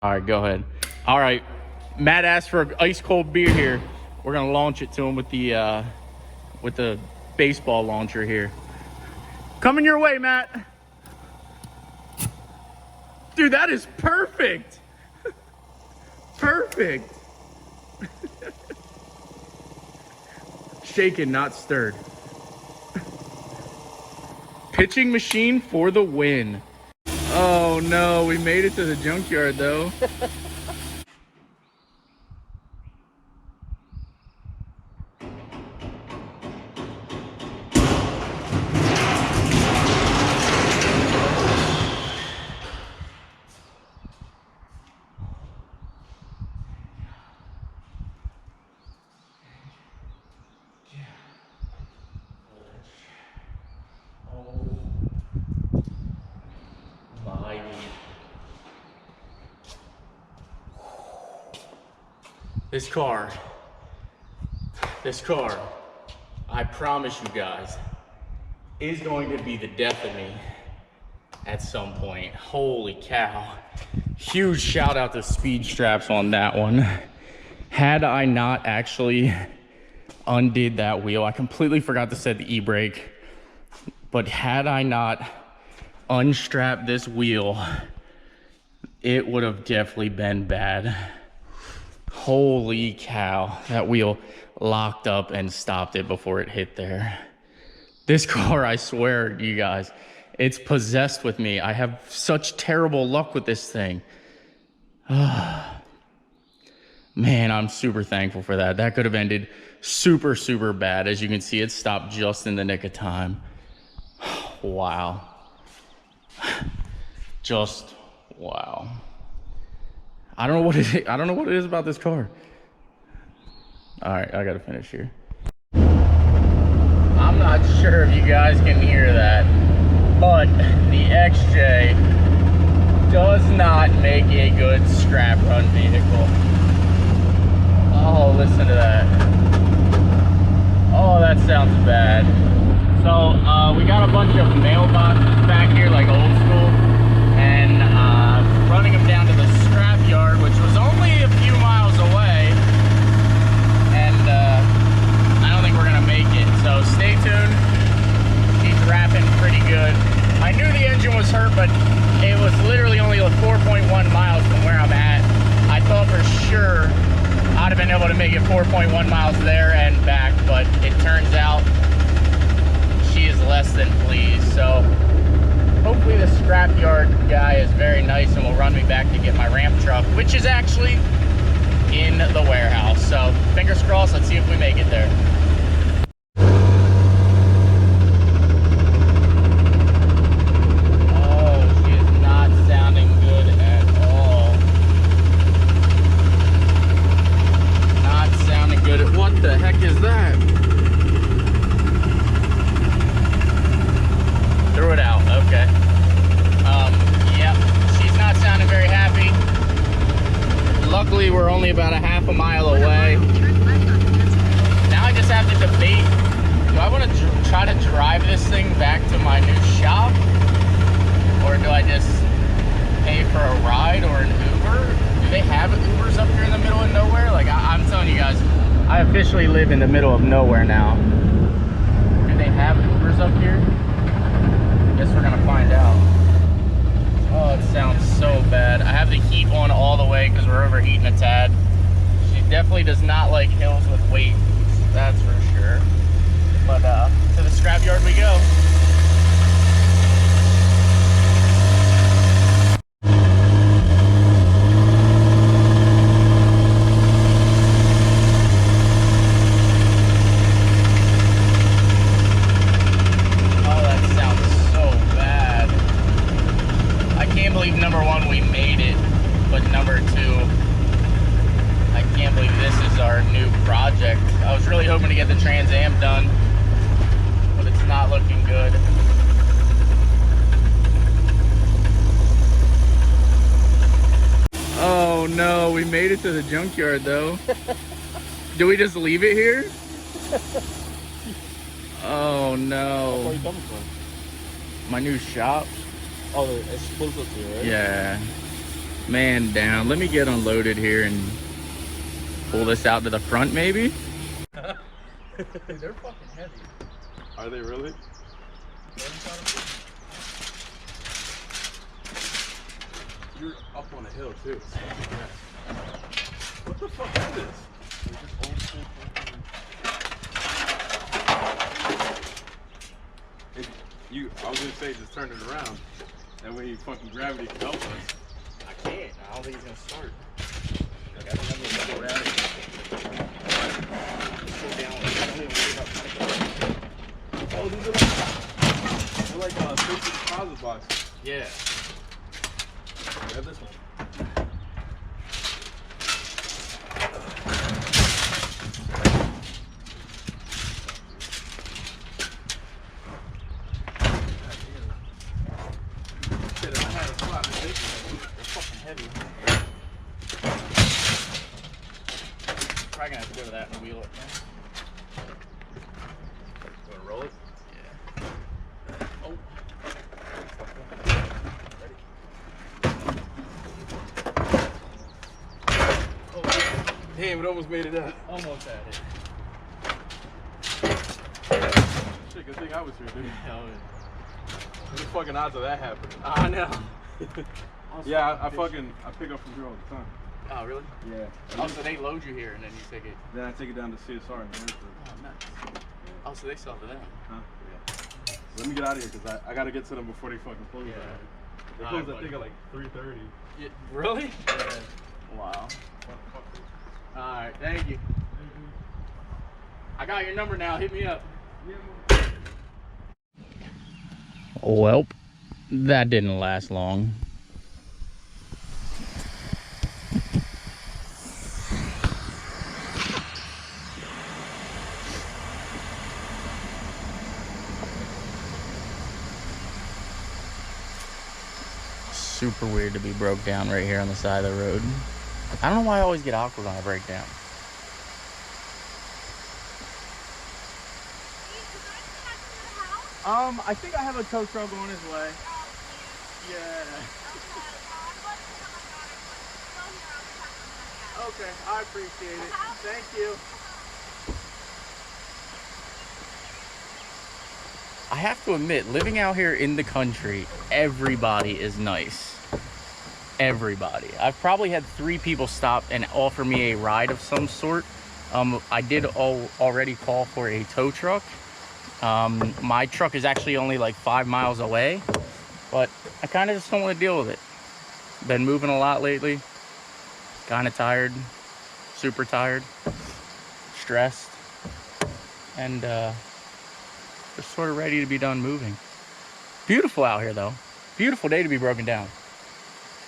All right, go ahead. All right, Matt asked for an ice cold beer here. We're gonna launch it to him with the baseball launcher here. Coming your way, Matt. Dude, that is perfect. Perfect. Shaken, not stirred. Pitching machine for the win. Oh no, we made it to the junkyard though. This car, I promise you guys, is going to be the death of me at some point. Holy cow. Huge shout out to Speed Straps on that one. Had I not actually undid that wheel, I completely forgot to set the e-brake, but had I not unstrapped this wheel, it would have definitely been bad. Holy cow, that wheel locked up and stopped it before it hit there. This car, I swear, you guys, it's possessed with me. I have such terrible luck with this thing. Man, I'm super thankful for that. That could have ended super, super bad. As you can see, it stopped just in the nick of time. Wow. Just wow. I don't know what it is about this car. All right, I gotta finish here. I'm not sure if you guys can hear that, but the XJ does not make a good scrap run vehicle. Oh, listen to that. Oh, that sounds bad. So we got a bunch of mailboxes back here, like old school, and running them down to the scrap yard, which was only a few miles away, and I don't think we're gonna make it, so stay tuned. She's wrapping pretty good. I knew the engine was hurt, but it was literally only like 4.1 miles from where I'm at. I thought for sure I'd have been able to make it 4.1 miles there and back, but it turns out she is less than pleased. So hopefully the scrapyard guy is very nice and will run me back to get my ramp truck, which is actually in the warehouse. So fingers crossed, let's see if we make it there. Oh, she is not sounding good at all. Not sounding good at, what the heck is that? Threw it out, okay. Yep, she's not sounding very happy. Luckily, we're only about a half a mile away. Now I just have to debate, do I want to try to drive this thing back to my new shop? Or do I just pay for a ride or an Uber? Do they have Ubers up here in the middle of nowhere? Like, I'm telling you guys, I officially live in the middle of nowhere now. Do they have Ubers up here? Guess we're gonna find out. Oh, it sounds so bad. I have the heat on all the way because we're overheating a tad. She definitely does not like hills with weight, that's for sure. But to the scrapyard we go. Number one, we made it, but number two, I can't believe this is our new project. I was really hoping to get the Trans Am done, but it's not looking good. Oh no, we made it to the junkyard though. Do we just leave it here? Oh no. Where are you coming from? My new shop. Oh, it's closer to you, right? Yeah. Man down. Let me get unloaded here and pull this out to the front, maybe. They're fucking heavy. Are they really? You're up on a hill too. What the fuck is this? I was gonna say just turn it around. That way fucking gravity can help us. I can't. I don't think it's gonna start. Like, I don't have no gravity. Slow down. I don't even worry about Oh, these are like safety deposit boxes. Yeah. Grab this one. Shit, if I had a spot, I'd take it. They're fucking heavy. Probably gonna have to go to that and wheel it. Wanna roll it? Yeah. Oh. Damn, it almost made it up. Almost at it. Shit, good thing I was here, dude. Hell What the fucking odds of that happening? I know. Yeah, I pick up from here all the time. Oh, really? Yeah. Oh, so they load you here and then you take it. Then I take it down to CSR in Harrisburg. Oh, nice. Oh, so they sell to them. Huh? Yeah. Let me get out of here because I gotta get to them before they fucking close. Yeah. They All close, right, I think, at like 3:30. Yeah, really? Yeah. Wow. All right, thank you. I got your number now. Hit me up. Well, that didn't last long. Super weird to be broke down right here on the side of the road. I don't know why I always get awkward when I break down. I think I have a tow truck on his way. Yeah. Okay, I appreciate it. Thank you. I have to admit, living out here in the country, everybody is nice. Everybody. I've probably had 3 people stop and offer me a ride of some sort. I did already call for a tow truck. My truck is actually only like 5 miles away, but I kind of just don't want to deal with it. Been moving a lot lately. Kind of tired. Super tired. Stressed. And just sort of ready to be done moving. Beautiful out here though. Beautiful day to be broken down.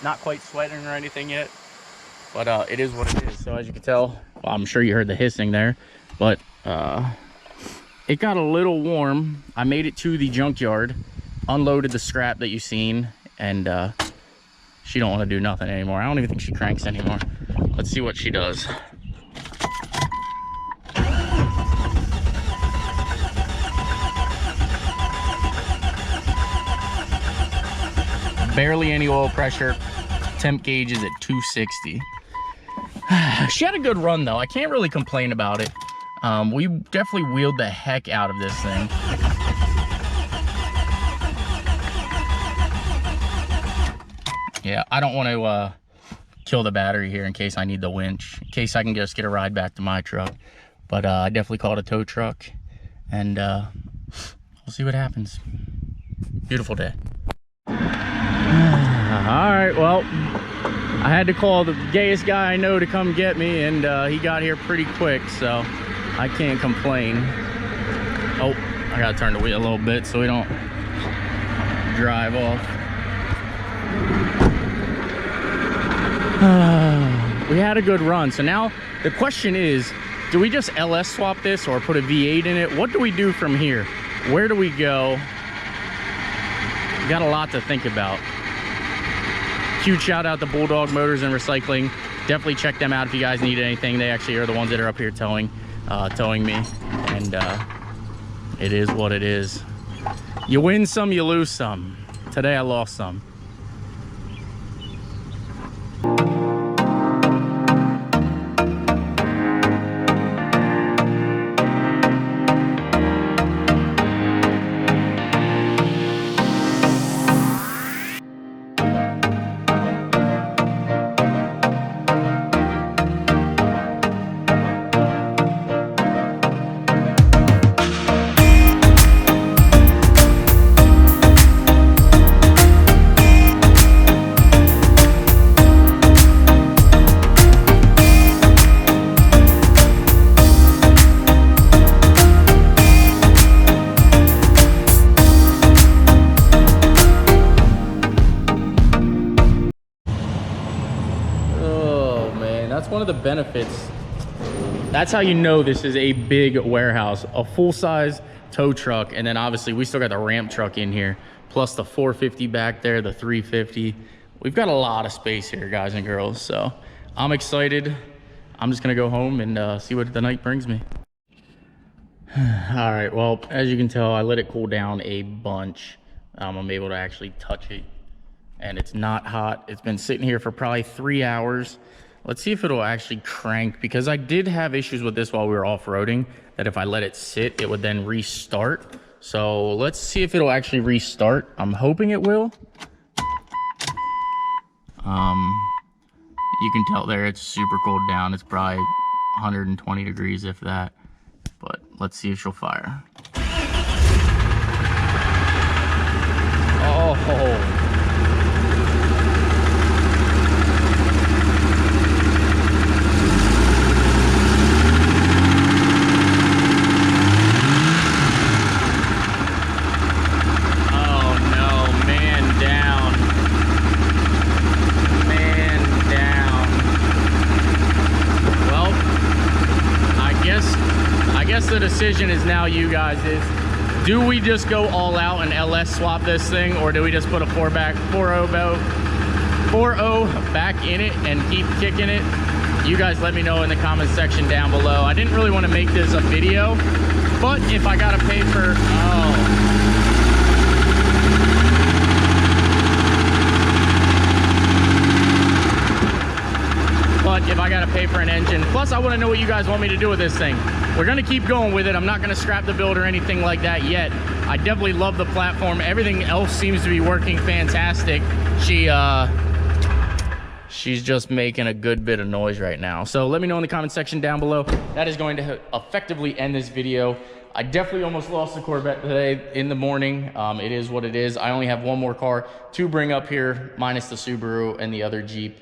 Not quite sweating or anything yet, but it is what it is. So as you can tell, well, I'm sure you heard the hissing there, but it got a little warm. I made it to the junkyard, unloaded the scrap that you've seen, and she don't want to do nothing anymore. I don't even think she cranks anymore. Let's see what she does. Barely any oil pressure. Temp gauge is at 260. She had a good run though. I can't really complain about it. We definitely wheeled the heck out of this thing. Yeah, I don't want to kill the battery here in case I need the winch, in case I can just get a ride back to my truck. But I definitely called a tow truck, and we'll see what happens. Beautiful day. All right, well, I had to call the gayest guy I know to come get me, and he got here pretty quick, so I can't complain. Oh, I gotta turn the wheel a little bit so we don't drive off. We had a good run, so now the question is, do we just LS swap this or put a V8 in it? What do we do from here? Where do we go? We got a lot to think about. Huge shout out to Bulldog Motors and Recycling. Definitely check them out if you guys need anything. They actually are the ones that are up here towing me, and it is what it is. You win some, you lose some. Today I lost some. That's one of the benefits. That's how you know this is a big warehouse, a full-size tow truck, and then obviously we still got the ramp truck in here, plus the 450 back there, the 350. We've got a lot of space here, guys and girls, so I'm excited. I'm just gonna go home and see what the night brings me. All right, well, as you can tell, I let it cool down a bunch. I'm able to actually touch it, and it's not hot. It's been sitting here for probably 3 hours. Let's see if it'll actually crank, because I did have issues with this while we were off-roading, that if I let it sit, it would then restart. So let's see if it'll actually restart. I'm hoping it will. You can tell there it's super cold down. It's probably 120 degrees, if that. But let's see if she'll fire. Oh. The decision is now you guys is, do we just go all out and LS swap this thing, or do we just put a 4.0 back in it and keep kicking it? You guys let me know in the comment section down below. I didn't really want to make this a video, but if I gotta pay for if I gotta pay for an engine, plus I want to know what you guys want me to do with this thing. We're gonna keep going with it. I'm not gonna scrap the build or anything like that yet. I definitely love the platform. Everything else seems to be working fantastic. She's just making a good bit of noise right now. So let me know in the comment section down below. That is going to effectively end this video. I definitely almost lost the Corvette today in the morning. It is what it is. I only have one more car to bring up here, minus the Subaru and the other Jeep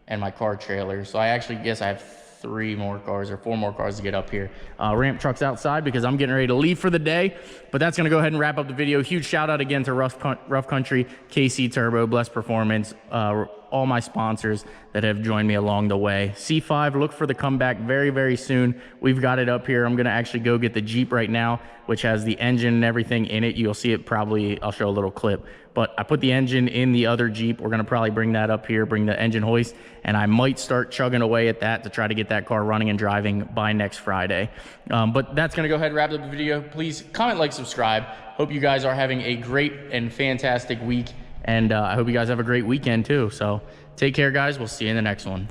and my car trailer. So I actually guess I have 3 more cars or 4 more cars to get up here. Ramp truck's outside because I'm getting ready to leave for the day, but that's gonna go ahead and wrap up the video. Huge shout out again to Rough Country, KC Turbo, Blessed Performance, all my sponsors that have joined me along the way. C5, look for the comeback very, very soon. We've got it up here. I'm gonna actually go get the Jeep right now, which has the engine and everything in it. You'll see it probably, I'll show a little clip, but I put the engine in the other Jeep. We're gonna probably bring that up here, bring the engine hoist, and I might start chugging away at that to try to get that car running and driving by next Friday. But that's gonna go ahead and wrap up the video. Please comment, like, subscribe. Hope you guys are having a great and fantastic week, and I hope you guys have a great weekend too. So take care, guys. We'll see you in the next one.